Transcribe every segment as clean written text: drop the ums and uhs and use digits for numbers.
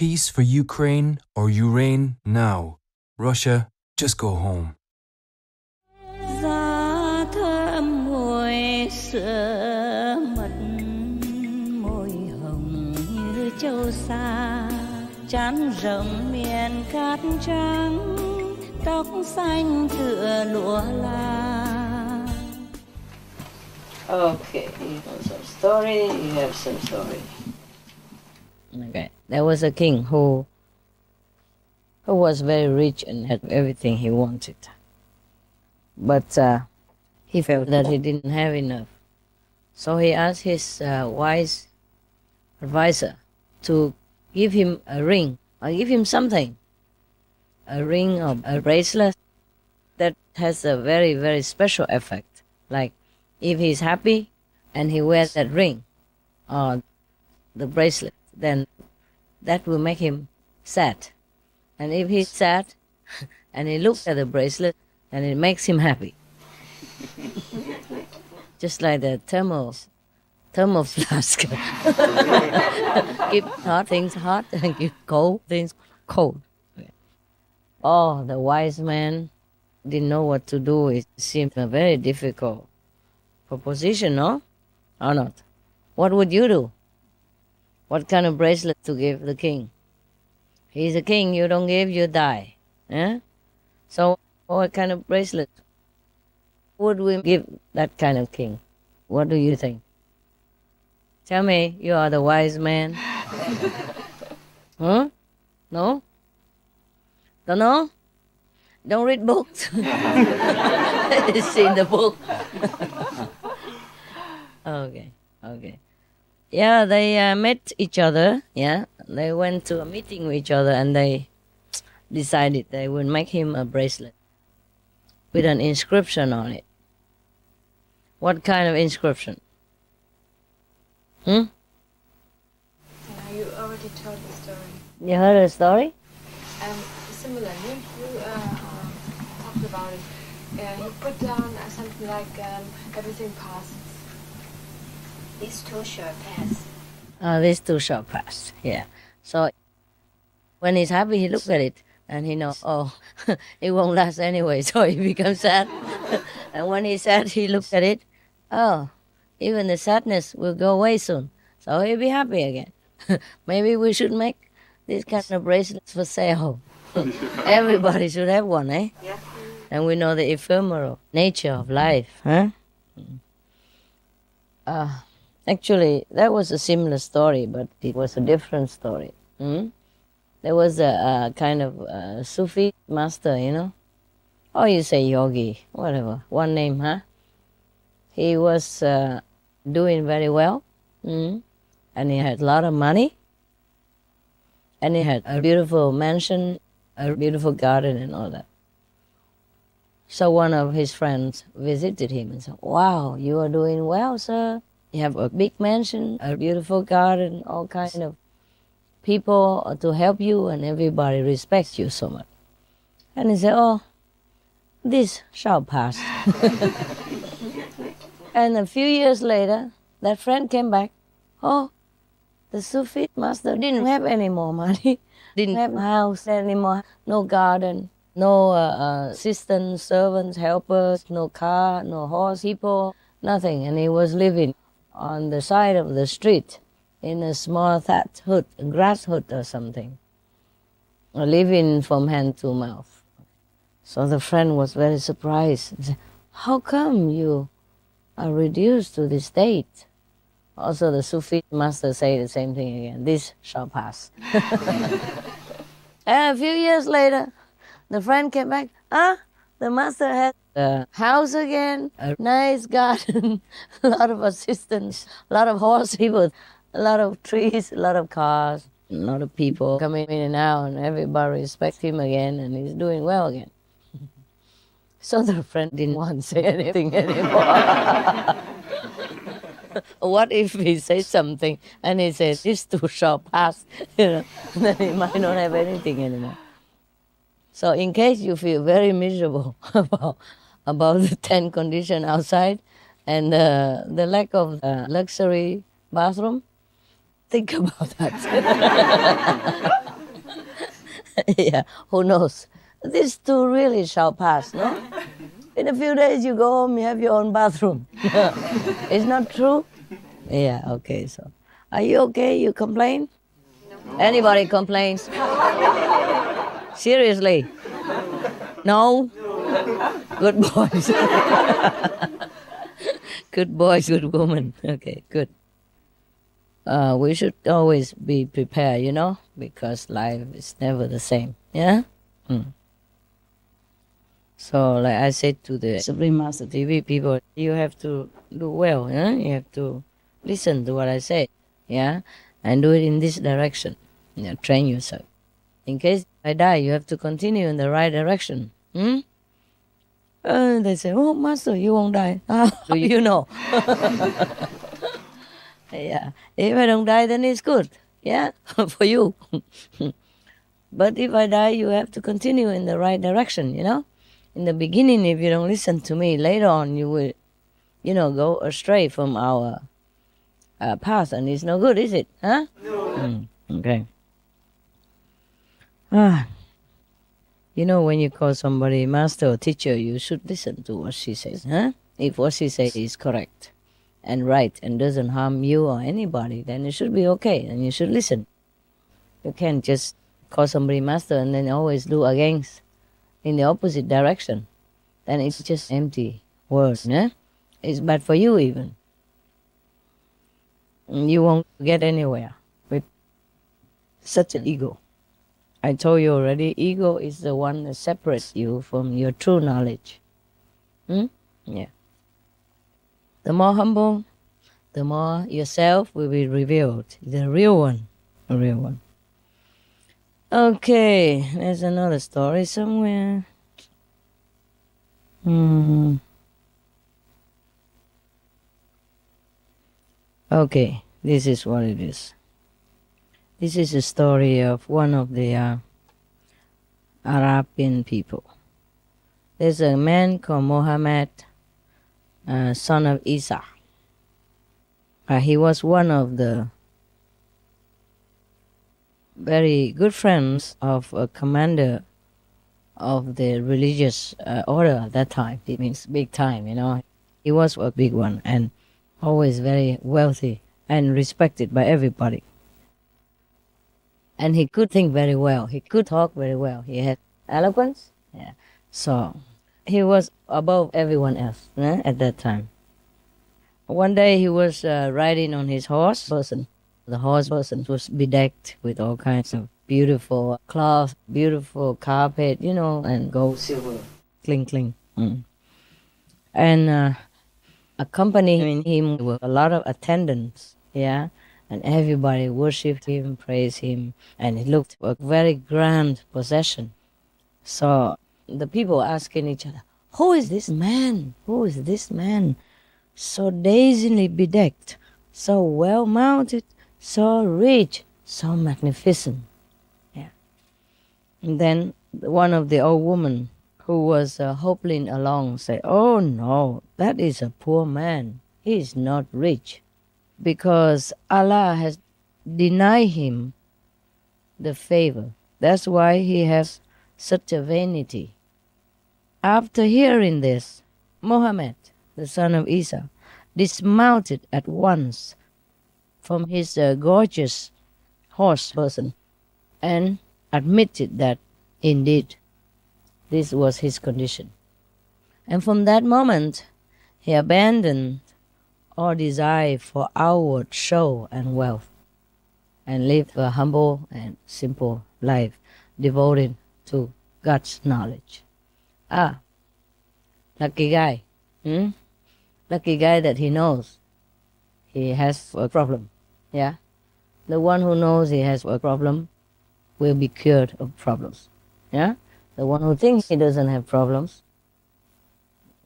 peace for Ukraine or Ukraine now. Russia, just go home. Giá thơm mùi sữa mật, môi hồng như châu sa, trán rộng miền cát trắng, tóc xanh tựa lụa la. Okay, you have some story, you have some story. Okay, there was a king who was very rich and had everything he wanted. But he felt that he didn't have enough. So he asked his wise advisor to give him a ring, or give him something. A ring or a bracelet that has a very, very special effect. Like if he's happy and he wears that ring or the bracelet, then that will make him sad. And if he's sad and he looks at the bracelet, and it makes him happy. Just like the thermal flask. Keep hot things hot and keep cold things cold. Oh, the wise man didn't know what to do. It seemed a very difficult proposition, no? Or not? What would you do? What kind of bracelet to give the king? He's a king, you don't give, you die. Eh? So what kind of bracelet would we give that kind of king? What do you think? Tell me, you are the wise man. Huh? No? Don't know? Don't read books? It's in the book. Okay. Yeah, they met each other, yeah. They went to a meeting with each other and they decided they would make him a bracelet with an inscription on it. What kind of inscription? You already told the story. You heard a story? Similar, you talked about it. He put down something like everything passes. This too shall pass. This too shall pass, yeah. So when he's happy, he looks at it and he knows, oh, it won't last anyway, so he becomes sad. And when he's sad, he looks at it, oh, even the sadness will go away soon, so he'll be happy again. Maybe we should make this kind of bracelets for sale. Everybody should have one, eh? Yeah. And we know the ephemeral nature of life, huh? Actually, that was a similar story, but it was a different story. There was a kind of Sufi master, you know? Or you say yogi, whatever, one name, huh? He was doing very well, and he had a lot of money, and he had a beautiful mansion, a beautiful garden and all that. So one of his friends visited him and said, wow, you are doing well, sir. You have a big mansion, a beautiful garden, all kind of people to help you, and everybody respects you so much. And he said, oh, this shall pass. And a few years later, that friend came back. Oh, the Sufi master didn't have any more money, didn't have a house anymore, no garden, no assistants, servants, helpers, no car, no horse, people, nothing. And he was living on the side of the street in a small thatched hut, a grass hut or something, living from hand to mouth. So the friend was very surprised and said, how come you are reduced to this state? Also the Sufi master said the same thing again, this shall pass. And a few years later, the friend came back, the master had a house again, a nice garden, a lot of assistants, a lot of horse people, a lot of trees, a lot of cars, a lot of people coming in and out, and everybody respects him again, and he's doing well again. So the friend didn't want to say anything anymore. What if he says something and he says, this too shall pass, then he might not have anything anymore. So in case you feel very miserable about the 10 conditions outside and the lack of luxury bathroom, think about that. Yeah, who knows? This too really shall pass, no? In a few days you go home, you have your own bathroom. It's not true? Yeah, okay, so. Are you okay? You complain? No. Anybody complains? Seriously? No? Good boys. Good boys, good woman. Okay, good. We should always be prepared, you know, because life is never the same. Yeah? So, like I said to the Supreme Master TV people, you have to do well, yeah? You have to listen to what I say, yeah? And do it in this direction. Yeah, train yourself. In case I die, you have to continue in the right direction. They say, oh, Master, you won't die. How do you know? Yeah. If I don't die, then it's good. Yeah, for you. But if I die, you have to continue in the right direction, you know? In the beginning, if you don't listen to me, later on you will, you know, go astray from our path, and it's no good, is it? Huh? No. Okay. You know, when you call somebody master or teacher, you should listen to what she says, huh? If what she says is correct and right and doesn't harm you or anybody, then it should be okay, and you should listen. You can't just call somebody master and then always do against, in the opposite direction. Then it's just empty words, yeah? It's bad for you even. You won't get anywhere with such an ego. I told you already, ego is the one that separates you from your true knowledge. Yeah. The more humble, the more yourself will be revealed. The real one. The real one. Okay, there's another story somewhere. Okay, this is what it is. This is a story of one of the Arabian people. There's a man called Muhammad, son of Isa. He was one of the very good friends of a commander of the religious order at that time. It means big time, you know. He was a big one and always very wealthy and respected by everybody. And he could think very well. He could talk very well. He had eloquence. Yeah. So he was above everyone else at that time. One day he was riding on his horse person. The horse person was bedecked with all kinds of beautiful cloth, beautiful carpet, you know, and gold, silver, cling, cling. And accompanying him were a lot of attendants, yeah, and everybody worshipped him, praised him, and it looked a very grand procession. So the people asking each other, who is this man? Who is this man? So dazingly bedecked, so well mounted, so rich, so magnificent. Yeah. And then one of the old women who was hobbling along said, oh no, that is a poor man. He is not rich, because Allah has denied him the favor. That's why he has such a vanity. After hearing this, Muhammad, the son of Isa, dismounted at once from his gorgeous horse person and admitted that indeed this was his condition. And from that moment, he abandoned all desire for outward show and wealth and lived a humble and simple life devoted to God's knowledge. Lucky guy. Lucky guy that he knows he has a problem. Yeah? The one who knows he has a problem will be cured of problems. Yeah? The one who thinks he doesn't have problems,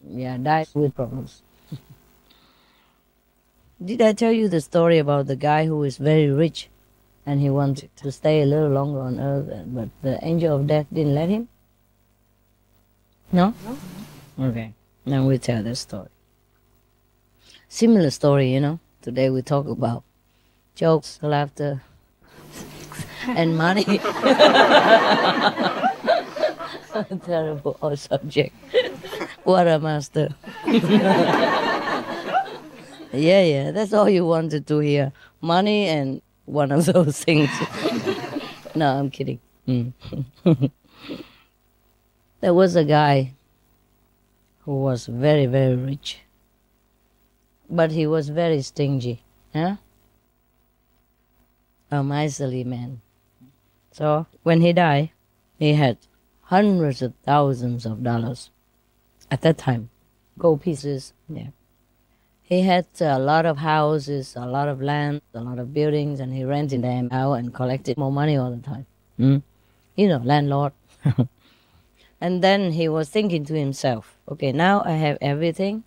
dies with problems. Did I tell you the story about the guy who is very rich and he wanted to stay a little longer on earth, but the angel of death didn't let him? No? Okay, now we tell the story. Similar story, you know. Today we talk about jokes, laughter, and money. Terrible subject. What a master. Yeah, that's all you wanted to hear. Money and one of those things. No, I'm kidding. There was a guy who was very, very rich. But he was very stingy. Huh? A miserly man. So when he died, he had hundreds of thousands of dollars at that time. Gold pieces. Yeah. He had a lot of houses, a lot of land, a lot of buildings, and he rented them out and collected more money all the time. You know, landlord. And then he was thinking to himself, okay, now I have everything.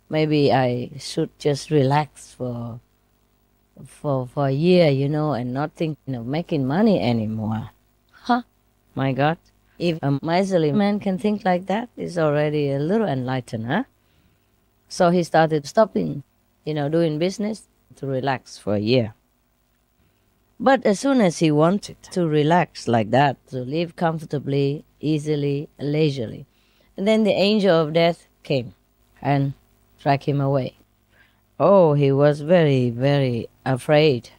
Maybe I should just relax for a year, you know, and not think of making money anymore. Huh? My God. If a miserly man can think like that, he's already a little enlightened, huh? So he started stopping, doing business to relax for a year. But as soon as he wanted to relax like that, to live comfortably, easily, leisurely, and then the angel of death came and dragged him away. Oh, he was very, very afraid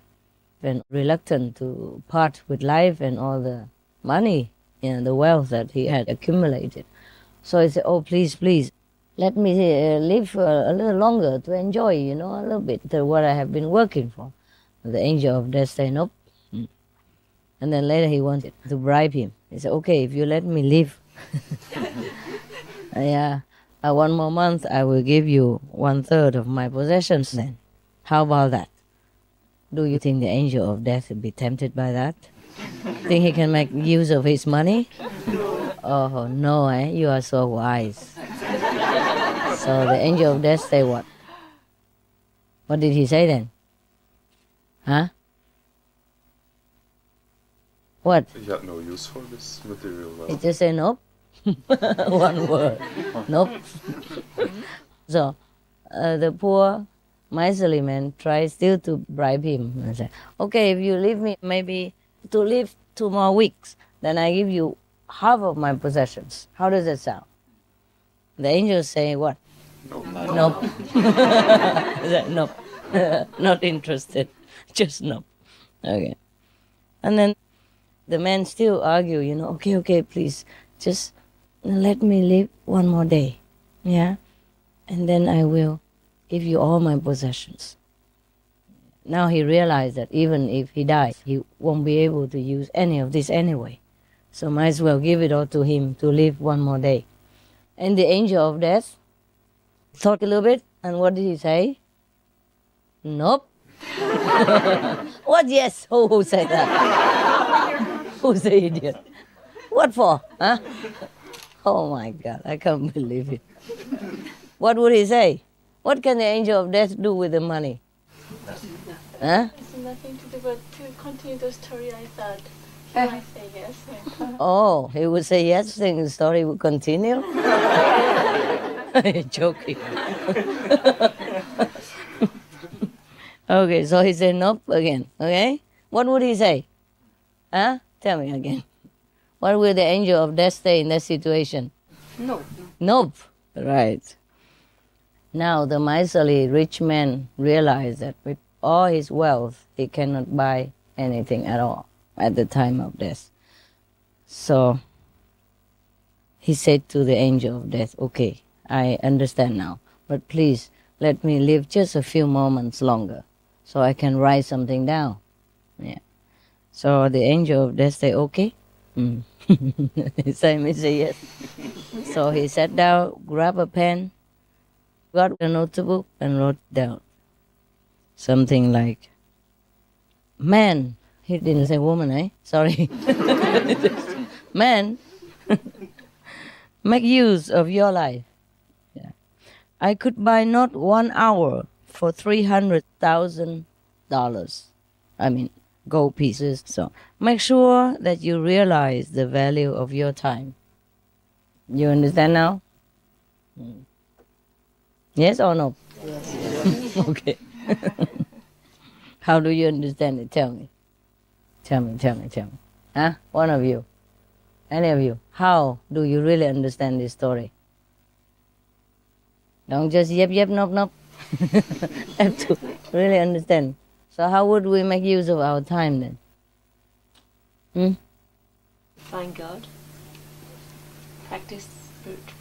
and reluctant to part with life and all the money, the wealth that he had accumulated. So he said, oh, please, let me live a little longer to enjoy, a little bit what I have been working for. The angel of death said, nope. And then later he wanted to bribe him. He said, okay, if you let me live, one more month, I will give you 1/3 of my possessions then. How about that? Do you think the angel of death would be tempted by that? Think he can make use of his money? Oh, no, you are so wise. So the angel of death say what? What did he say then? Huh? What? He had no use for this material wealth. He just said nope. One word. Nope. So the poor miserly man tried still to bribe him and said, okay, if you leave me maybe to live 2 more weeks, then I give you half of my possessions. How does that sound? The angels say what? Nope. Nope. Not interested. Just nope. Okay. And then the man still argue, okay, please, just let me live 1 more day. Yeah? And then I will give you all my possessions. Now he realized that even if he dies, he won't be able to use any of this anyway. So might as well give it all to him to live 1 more day. And the angel of death thought a little bit, and what did he say? Nope. What? Yes. Who said that? Who's the idiot? What for? Huh? Oh my God, I can't believe it. What would he say? What can the angel of death do with the money? Huh? It's nothing to do but to continue the story, I thought. I say yes. Oh, he would say yes, then the story would continue? Joking. Okay, so he said nope again, okay? What would he say? Huh? Tell me again. What will the angel of death say in that situation? No. Nope. Right. Now the miserly rich man realized that with all his wealth, he cannot buy anything at all at the time of death. So he said to the angel of death, okay, I understand now, but please let me live just a few moments longer so I can write something down. Yeah. So the angel of death said, okay. Simon said yes. So he sat down, grabbed a pen, got a notebook and wrote down something like, man, he didn't say woman, Sorry. Man, make use of your life. Yeah. I could buy not 1 hour for $300,000. Gold pieces. So make sure that you realize the value of your time. You understand now? Yes or no? Yes. Okay. How do you understand it? Tell me. Tell me. Huh? One of you. Any of you. How do you really understand this story? Don't just yep, nope. Have to really understand. So how would we make use of our time then? Find God. Practice spiritually.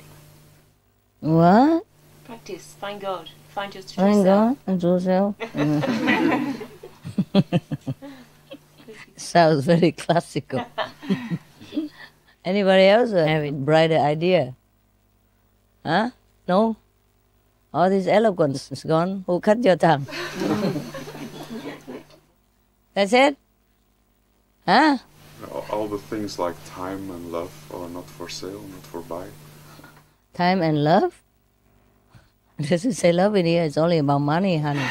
What? Practice. Find God. Find your true Find self. God and yourself? Sounds very classical. Anybody else have a brighter idea? Huh? No? All this eloquence is gone. Who cut your tongue? That's it? Huh? All the things like time and love are not for sale, not for buy. Time and love? Does it say love in here? It's only about money, honey.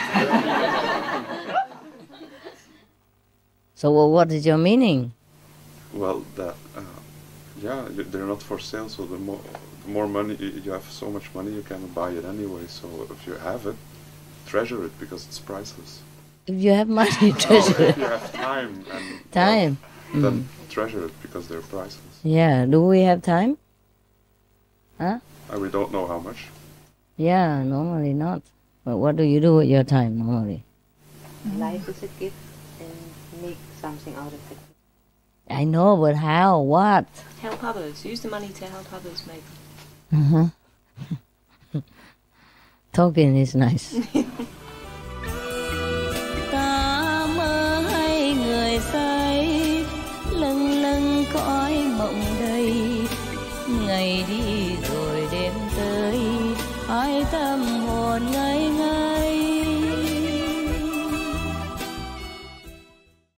So what is your meaning? Well, that they're not for sale. So the more money you have, so much money you can buy it anyway. So if you have it, treasure it because it's priceless. If you have money, treasure If it. you have time and Time. love, then treasure it because they're priceless. Yeah. Do we have time? Huh? And we don't know how much. Yeah, normally not. But what do you do with your time normally? Life is a gift and make something out of it. I know, but how? What? Help others. Use the money to help others, maybe. Talking is nice.